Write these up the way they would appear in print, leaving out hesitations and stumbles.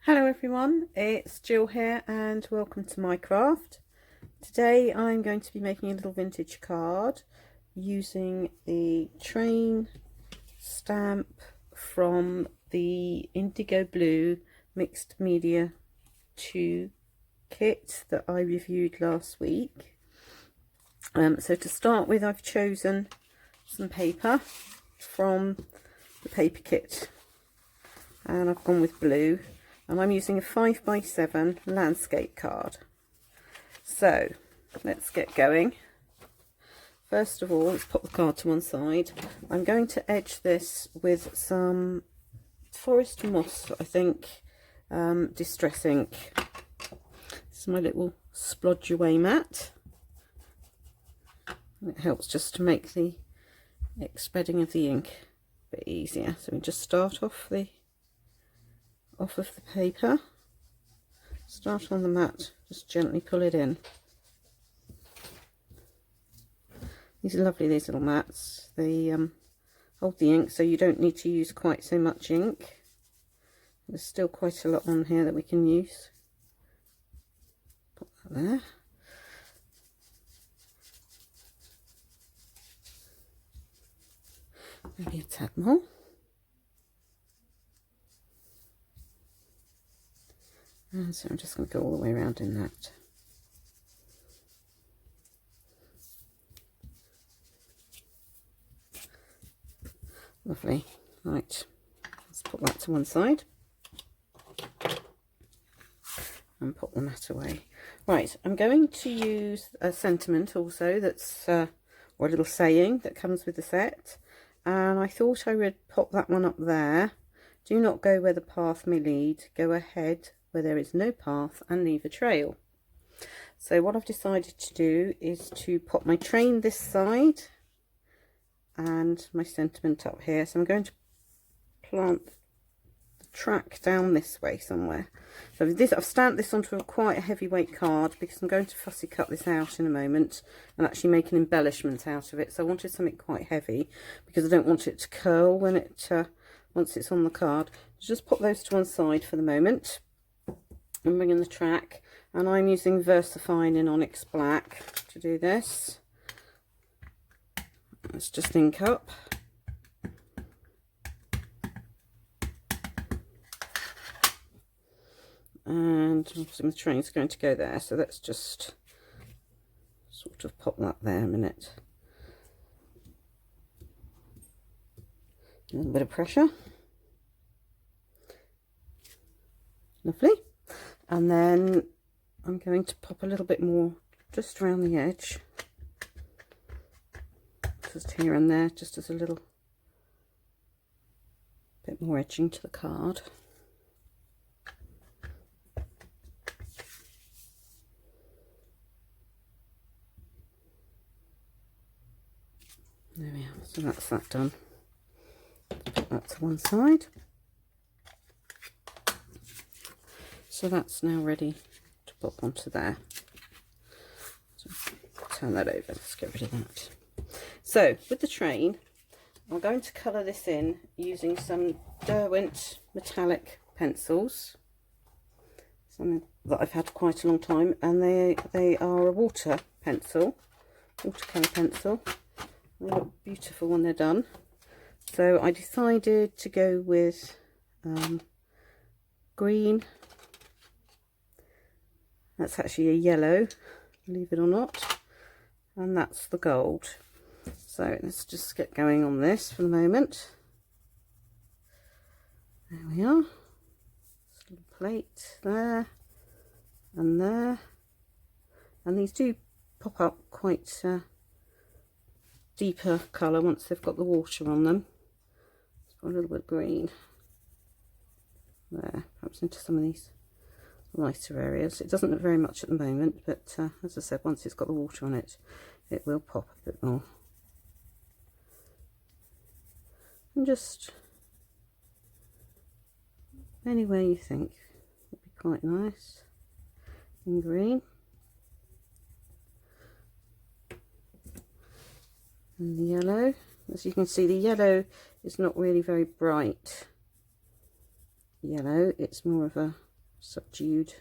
Hello everyone, it's Jill here and welcome to my craft. Today I'm going to be making a little vintage card using the train stamp from the IndigoBlu mixed media 2 kit that I reviewed last week. So to start with, I've chosen some paper from the paper kit and I've gone with blue. And I'm using a 5x7 landscape card. So let's get going. First of all, let's put the card to one side. I'm going to edge this with some forest moss, I think, distress ink. This is my little splodge away mat. And it helps just to make the spreading of the ink a bit easier. So we just start off of the paper, start on the mat, just gently pull it in. These are lovely, these little mats. They hold the ink so you don't need to use quite so much ink. There's still quite a lot on here that we can use. Put that there. Maybe a tad more. And so I'm just going to go all the way around in that. Lovely. Right, let's put that to one side and put the mat away. Right, I'm going to use a sentiment also that's, or a little saying that comes with the set. And I thought I would pop that one up there. Do not go where the path may lead. Go ahead where there is no path and leave a trail. So what I've decided to do is to pop my train this side and my sentiment up here. So I'm going to plant the track down this way somewhere. So I've stamped this onto quite a heavyweight card because I'm going to fussy cut this out in a moment and actually make an embellishment out of it. So I wanted something quite heavy because I don't want it to curl when once it's on the card. Just pop those to one side for the moment. I'm bringing the track, and I'm using VersaFine in Onyx Black to do this. Let's just ink up. And the train's going to go there, so let's just sort of pop that there a minute. A little bit of pressure. Lovely. And then I'm going to pop a little bit more just around the edge, just here and there, just as a little bit more edging to the card. There we are, so that's that done. Put that to one side. So that's now ready to pop onto there. So turn that over, let's get rid of that. So with the train, I'm going to colour this in using some Derwent metallic pencils, something that I've had quite a long time, and they are a watercolour pencil. They look beautiful when they're done. So I decided to go with green. That's actually a yellow, believe it or not, and that's the gold. So let's just get going on this for the moment. There we are. This little plate there and there, and these do pop up quite deeper colour once they've got the water on them. Let's put a little bit of green there, perhaps into some of these lighter areas. It doesn't look very much at the moment, but as I said, once it's got the water on it, it will pop a bit more. And just anywhere you think would be quite nice in green. And the yellow, as you can see, the yellow is not really very bright yellow, it's more of a subdued,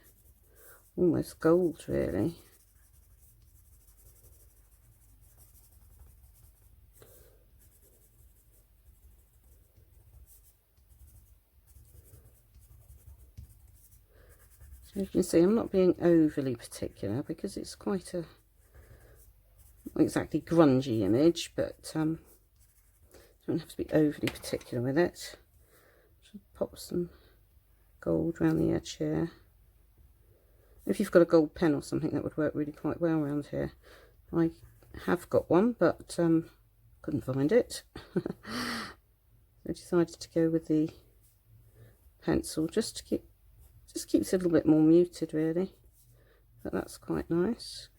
almost gold really. So you can see I'm not being overly particular because it's quite a, not exactly grungy image, but don't have to be overly particular with it. Just pop some gold around the edge here. If you've got a gold pen or something, that would work really quite well around here. I have got one, but couldn't find it. So I decided to go with the pencil just to keeps it a little bit more muted really, but that's quite nice.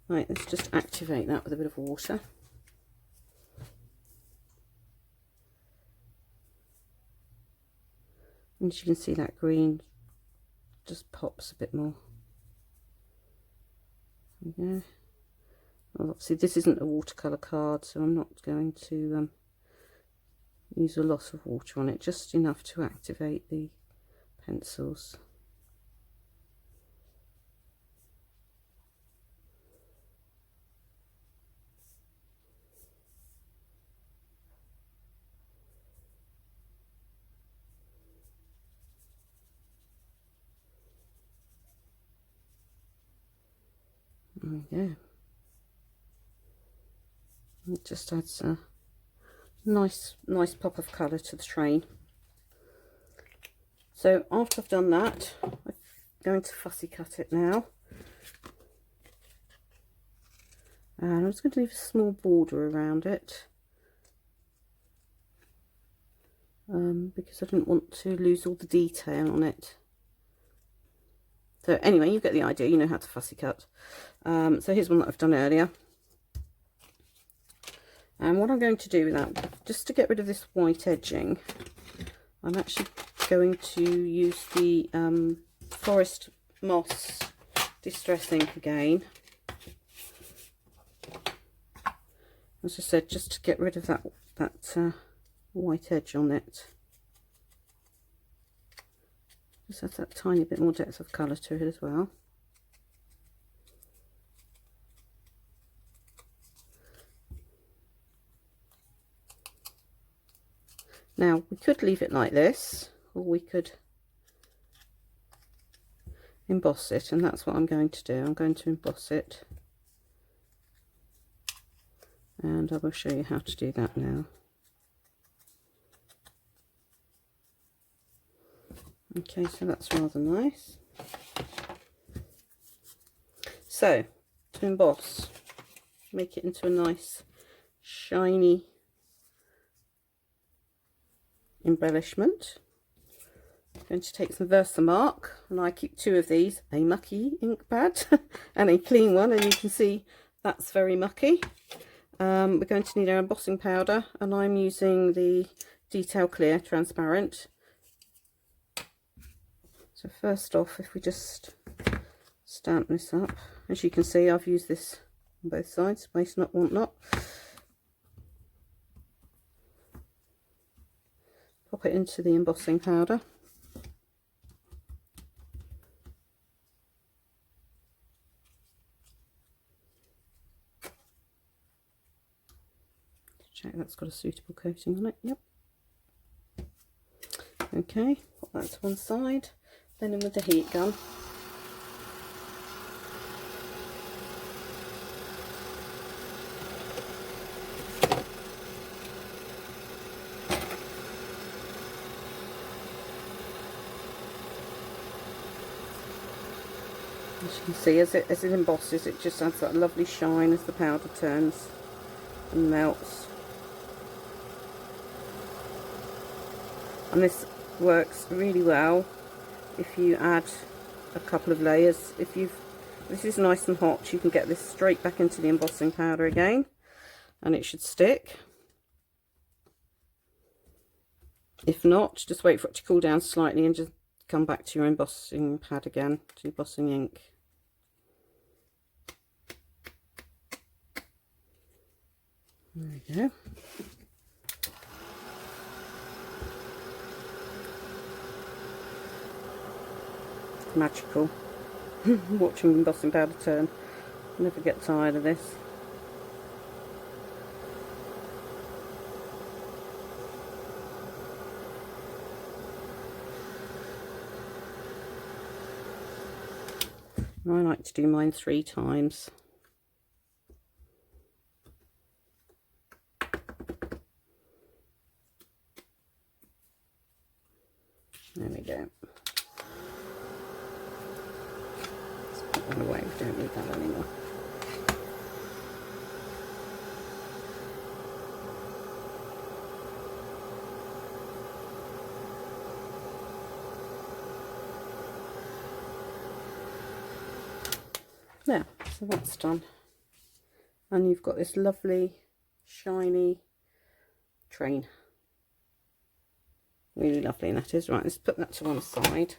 Right, let's just activate that with a bit of water. And as you can see, that green just pops a bit more. There we go. Well, obviously this isn't a watercolour card, so I'm not going to use a lot of water on it, just enough to activate the pencils. There we go. It just adds a nice pop of colour to the train. So after I've done that, I'm going to fussy cut it now. And I'm just going to leave a small border around it. Because I didn't want to lose all the detail on it. So anyway, you get the idea, you know how to fussy cut. So here's one that I've done earlier. And what I'm going to do with that, just to get rid of this white edging, I'm actually going to use the Forest Moss Distress ink again. As I said, just to get rid of that white edge on it. Just have that tiny bit more depth of colour to it as well. Now we could leave it like this, or we could emboss it, and that's what I'm going to do. I'm going to emboss it, and I will show you how to do that now. Okay, so that's rather nice. So to emboss, make it into a nice shiny embellishment. I'm going to take some Versamark, and I keep two of these, a mucky ink pad and a clean one, and you can see that's very mucky. We're going to need our embossing powder, and I'm using the Detail Clear Transparent. So first off, if we just stamp this up, as you can see I've used this on both sides, waste not, want not. Pop it into the embossing powder. Check that's got a suitable coating on it. Yep. Okay, put that to one side. Then in with the heat gun. As you can see, as it embosses, it just adds that lovely shine as the powder turns and melts. And this works really well if you add a couple of layers. This is nice and hot, you can get this straight back into the embossing powder again, and it should stick. If not, just wait for it to cool down slightly and just come back to your embossing pad again, to embossing ink. There we go. magical. Watching embossing powder turn. Never get tired of this. I like to do mine 3 times. There we go. Let's put that away, we don't need that anymore. There, so that's done. And you've got this lovely, shiny train. Really lovely, and that is. Right, let's put that to one side.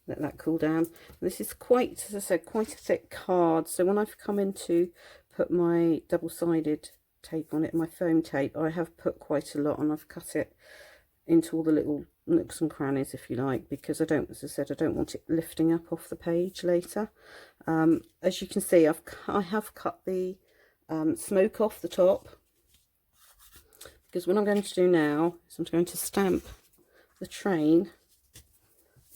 Let that cool down. This is quite, as I said, quite a thick card. So when I've come in to put my double-sided tape on it, my foam tape, I have put quite a lot, and I've cut it into all the little nooks and crannies, if you like, because I don't, as I said, I don't want it lifting up off the page later. As you can see, I have cut the smoke off the top, because what I'm going to do now is I'm going to stamp the train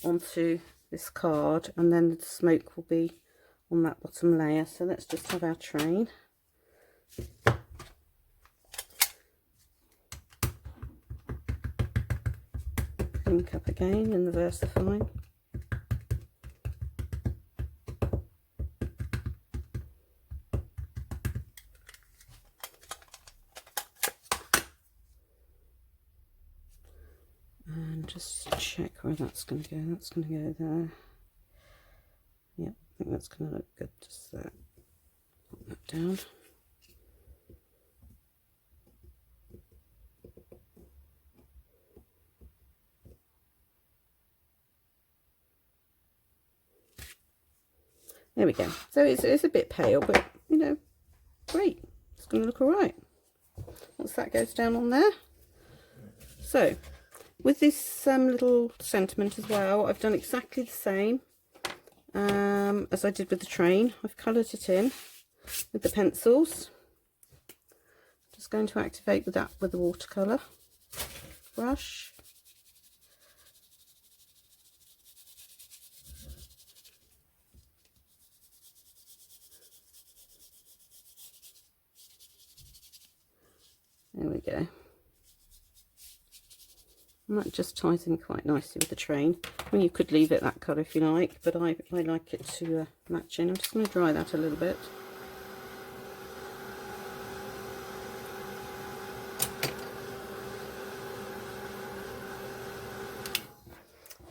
onto this card, and then the smoke will be on that bottom layer. So let's just have our train. Pink up again in the VersaFine. And just check where that's going to go. That's going to go there. Yep, I think that's going to look good. Just there. Put that down. There we go. So it's a bit pale, but you know, great. It's going to look all right. Once that goes down on there. So with this little sentiment as well, I've done exactly the same as I did with the train. I've coloured it in with the pencils. Just going to activate with that with the watercolour brush. There we go. And that just ties in quite nicely with the train. Well, you could leave it that colour if you like, but I like it to match in. I'm just going to dry that a little bit.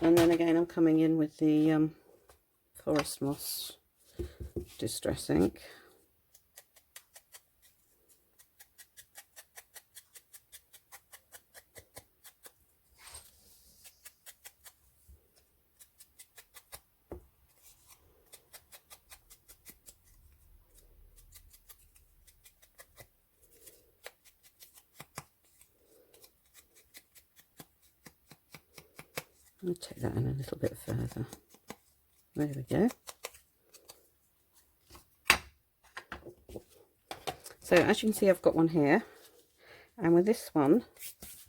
And then again, I'm coming in with the Forest Moss Distress ink. I'll take that in a little bit further. There we go. So as you can see, I've got one here, and with this one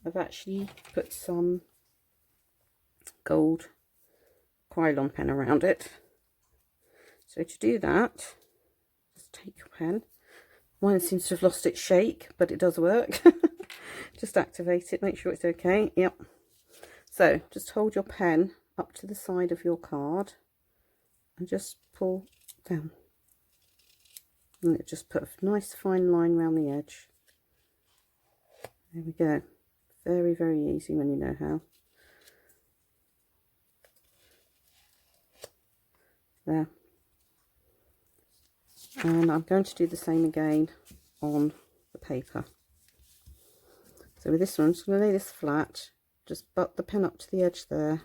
I've actually put some gold Krylon pen around it. So to do that, just take your pen. Mine seems to have lost its shake, but it does work. Just activate it, make sure it's okay. Yep. So just hold your pen up to the side of your card and just pull down. And it just put a nice fine line around the edge. There we go. Very, very easy when you know how. There. And I'm going to do the same again on the paper. So with this one, I'm just going to lay this flat, just butt the pen up to the edge there,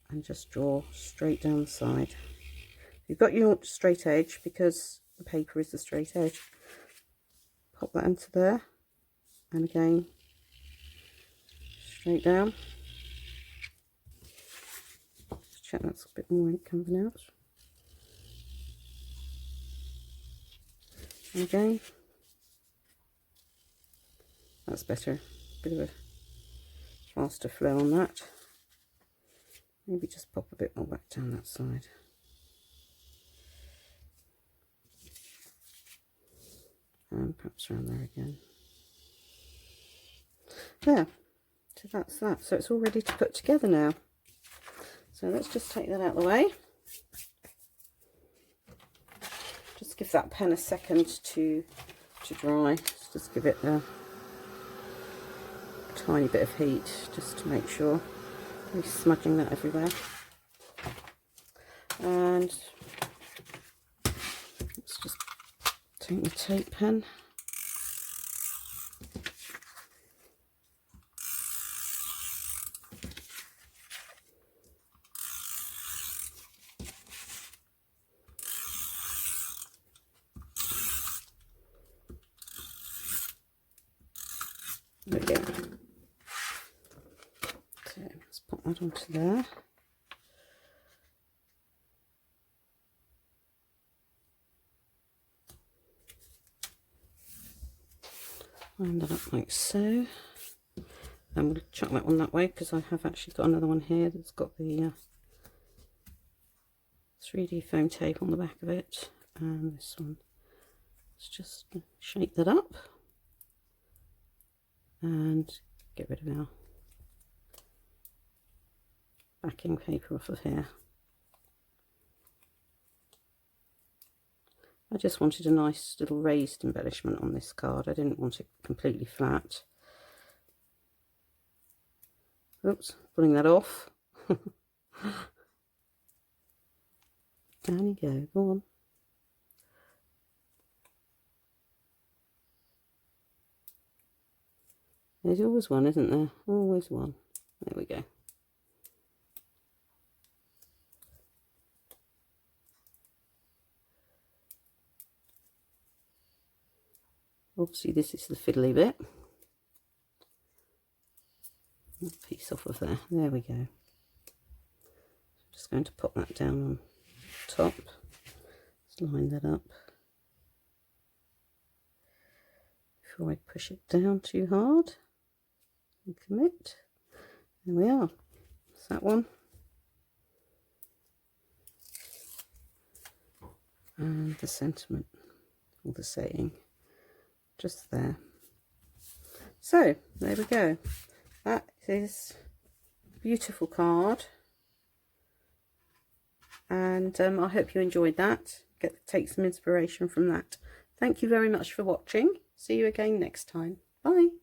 and just draw straight down the side. You've got your straight edge because the paper is the straight edge. Pop that into there, and again, straight down. check that's a bit more ink coming out. And again, that's better. Bit of a faster flow on that. Maybe just pop a bit more back down that side. And perhaps around there again. There. So that's that. So it's all ready to put together now. So let's just take that out of the way. Just give that pen a second to dry. Just give it a tiny bit of heat just to make sure we're smudging that everywhere. And let's just take the tape pen. There we go. So let's pop that onto there. Line that up like so. I'm going to chuck that one that way because I have actually got another one here that's got the 3D foam tape on the back of it. And this one. Let's just shake that up and get rid of our backing paper off of here. I just wanted a nice little raised embellishment on this card. I didn't want it completely flat. Oops, pulling that off. Down you go, go on. There's always one, isn't there? Always one. There we go. Obviously this is the fiddly bit. That piece off of there. There we go. Just going to pop that down on top. Let's line that up before I push it down too hard and commit. There we are. That's that one. And the sentiment, or the saying, just there. So there we go. That is a beautiful card, and I hope you enjoyed that. Take some inspiration from that. Thank you very much for watching. See you again next time. Bye.